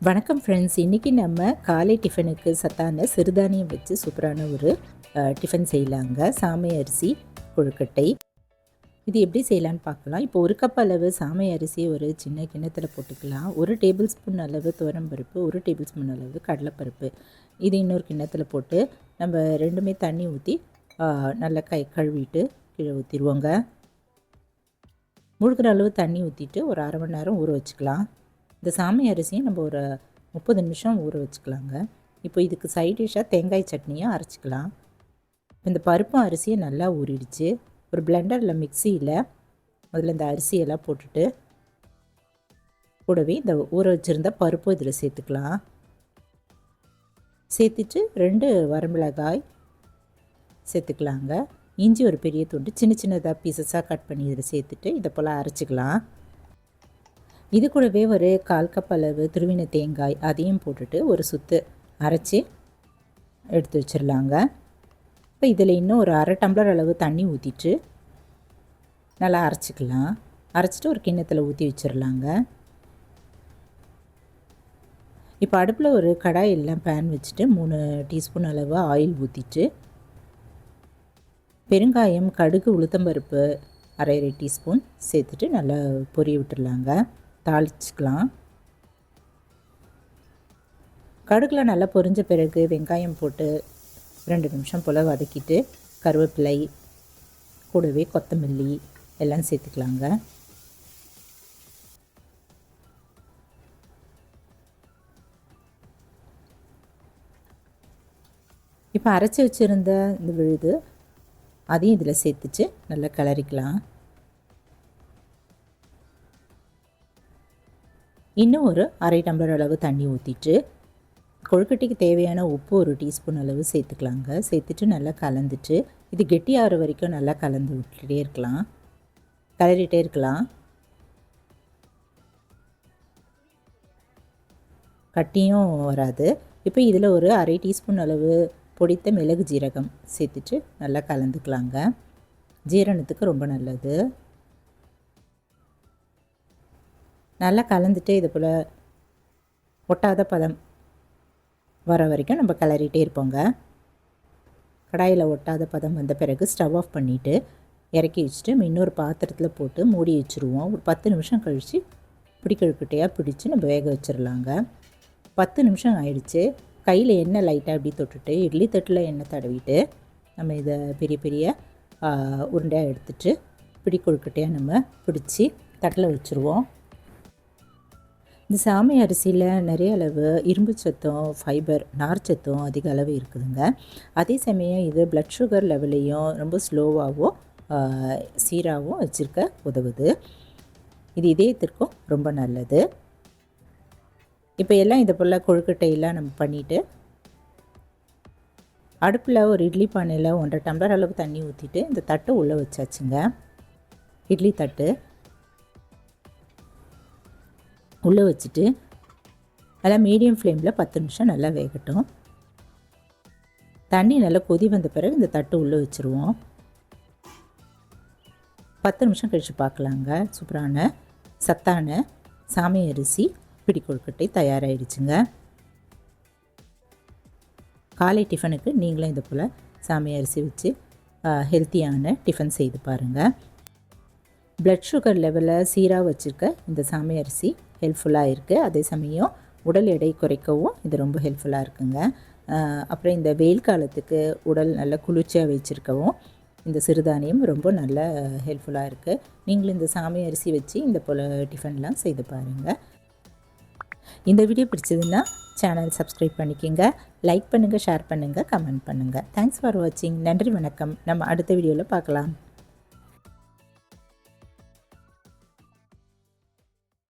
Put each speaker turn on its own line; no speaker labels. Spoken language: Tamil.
வணக்கம் ஃப்ரெண்ட்ஸ். இன்றைக்கி நம்ம காலை டிஃபனுக்கு சத்தான சிறுதானியம் வச்சு சூப்பரான ஒரு டிஃபன் செய்யலாங்க. சாமை அரிசி கொழுக்கட்டை. இது எப்படி செய்யலான்னு பார்க்கலாம். இப்போ ஒரு கப் அளவு சாமை அரிசி ஒரு சின்ன கிண்ணத்தில் போட்டுக்கலாம். 1 டேபிள் ஸ்பூன் அளவு துவரம்பருப்பு, 1 டேபிள் ஸ்பூன் அளவு கடலைப்பருப்பு, இது இன்னொரு கிண்ணத்தில் போட்டு நம்ம ரெண்டுமே தண்ணி ஊற்றி நல்லா கழுவிட்டு கீழே ஊற்றிடுவோங்க. முழுகிற அளவு தண்ணி ஊற்றிட்டு ஒரு அரை மணி நேரம் ஊற வச்சுக்கலாம். இந்த சாமை அரிசியை நம்ம ஒரு 30 நிமிஷம் ஊற வச்சுக்கலாங்க. இப்போ இதுக்கு சைட் டிஷ்ஷாக தேங்காய் சட்னியாக அரைச்சிக்கலாம். இந்த பருப்பும் அரிசியை நல்லா ஊறிடுச்சு. ஒரு பிளெண்டரில் மிக்சியில் முதல்ல இந்த அரிசியெல்லாம் போட்டுட்டு கூடவே இந்த ஊற வச்சுருந்த பருப்பும் இதில் சேர்த்துக்கலாம். சேர்த்துட்டு 2 வரமிளகாய் சேர்த்துக்கலாங்க. இஞ்சி ஒரு பெரிய துண்டு சின்ன சின்னதாக பீசஸாக கட் பண்ணி இதில் சேர்த்துட்டு இதை போல் அரைச்சிக்கலாம். இது கூடவே ஒரு 1/4 கப் அளவு துருவின தேங்காய் அதையும் போட்டுட்டு ஒரு சுத்து அரைச்சி எடுத்து வச்சிடலாங்க. இப்போ இதில் இன்னும் ஒரு அரை டம்ளர் அளவு தண்ணி ஊற்றிட்டு நல்லா அரைச்சிக்கலாம். அரைச்சிட்டு ஒரு கிண்ணத்தில் ஊற்றி வச்சிடலாங்க. இப்போ அடுப்பில் ஒரு கடாய் எல்லாம் பேன் வச்சுட்டு 3 டீஸ்பூன் அளவு ஆயில் ஊற்றிட்டு பெருங்காயம், கடுகு, உளுத்தம்பருப்பு அரை டீஸ்பூன் சேர்த்துட்டு நல்லா பொரிய விட்டுடலாங்க. தாளிச்சிக்கலாம். கடுகுலாம் நல்லா பொரிஞ்ச பிறகு வெங்காயம் போட்டு 2 நிமிஷம் போல் வதக்கிட்டு கருவேப்பிலை கூடவே கொத்தமல்லி எல்லாம் சேர்த்துக்கலாங்க. இப்போ அரைச்சி வச்சுருந்த இந்த விழுது அதையும் இதில் சேர்த்துட்டு நல்லா கிளறிக்கலாம். இன்னும் ஒரு அரை டம்ளர் அளவு தண்ணி ஊற்றிட்டு கொழுக்கட்டைக்கு தேவையான உப்பு ஒரு டீஸ்பூன் அளவு சேர்த்துக்கலாங்க. சேர்த்துட்டு நல்லா கலந்துட்டு இது கெட்டியாகிற வரைக்கும் நல்லா கலந்து விட்டுட்டே இருக்கலாம், கிளறிட்டே இருக்கலாம். கட்டியும் வராது. இப்போ இதில் ஒரு அரை டீஸ்பூன் அளவு பொடித்த மிளகு ஜீரகம் சேர்த்துட்டு நல்லா கலந்துக்கலாங்க. ஜீரணத்துக்கு ரொம்ப நல்லது. நல்லா கலந்துட்டு இது போல் ஒட்டாத பதம் வர வரைக்கும் நம்ம கிளறிட்டே இருப்போங்க. கடாயில் ஒட்டாத பதம் வந்த பிறகு ஸ்டவ் ஆஃப் பண்ணிவிட்டு இறக்கி வச்சுட்டு இன்னொரு பாத்திரத்தில் போட்டு மூடி வச்சுருவோம். ஒரு 10 நிமிஷம் கழித்து பிடிக்கழுக்கட்டையாக பிடிச்சி நம்ம வேக வச்சிடலாங்க. 10 நிமிஷம் ஆயிடுச்சு. கையில் எண்ணெய் லைட்டாக அப்படி தொட்டுட்டு இட்லி தட்டில் எண்ணெய் தடவிட்டு நம்ம இதை பெரிய பெரிய உருண்டையாக எடுத்துகிட்டு பிடிக்கொழுக்கட்டையாக நம்ம பிடிச்சி தட்டில் வச்சுருவோம். இந்த சாமை அரிசியில் நிறைய அளவு இரும்பு சத்தும் ஃபைபர் நார்ச்சத்தும் அதிக அளவு இருக்குதுங்க. அதே சமயம் இது பிளட் சுகர் லெவலையும் ரொம்ப ஸ்லோவாகவும் சீராகவும் வச்சுருக்க உதவுது. இது இதயத்திற்கும் ரொம்ப நல்லது. இப்போ எல்லாம் இதை போல் கொழுக்கட்டையெல்லாம் நம்ம பண்ணிவிட்டு அடுப்பில் ஒரு இட்லி பானையில் 1.5 டம்ளர் அளவு தண்ணி ஊற்றிட்டு இந்த தட்டை உள்ளே வச்சாச்சுங்க. இட்லி தட்டு உள்ளே வச்சுட்டு நல்லா மீடியம் ஃப்ளேமில் 10 நிமிஷம் நல்லா வேகட்டும். தண்ணி நல்லா கொதி வந்த பிறகு இந்த தட்டு உள்ளே வச்சுருவோம். 10 நிமிஷம் கழித்து பார்க்கலாங்க. சூப்பரான சத்தான சாமை அரிசி பிடிக்கொழுக்கட்டை தயாராகிடுச்சுங்க. காலை டிஃபனுக்கு நீங்களும் இது போல் சாமை அரிசி வச்சு ஹெல்த்தியான டிஃபன் செய்து பாருங்கள். பிளட் சுகர் லெவலில் சீராக வச்சுருக்க இந்த சாமை அரிசி ஹெல்ப்ஃபுல்லாக இருக்குது. அதே சமயம் உடல் எடை குறைக்கவும் இது ரொம்ப ஹெல்ப்ஃபுல்லாக இருக்குங்க. அப்புறம் இந்த வெயில் காலத்துக்கு உடல் நல்ல குளிர்ச்சியாக வச்சுருக்கவும் இந்த சிறுதானியம் ரொம்ப நல்ல ஹெல்ப்ஃபுல்லாக இருக்குது. நீங்களும் இந்த சாமை அரிசி வச்சு இந்த போல் டிஃபன்லாம் செய்து பாருங்கள். இந்த வீடியோ பிடிச்சதுன்னா சேனல் சப்ஸ்கிரைப் பண்ணிக்கோங்க, லைக் பண்ணுங்கள், ஷேர் பண்ணுங்கள், கமெண்ட் பண்ணுங்கள். தேங்க்ஸ் ஃபார் வாட்சிங். நன்றி, வணக்கம். நம்ம அடுத்த வீடியோவில் பார்க்கலாம்.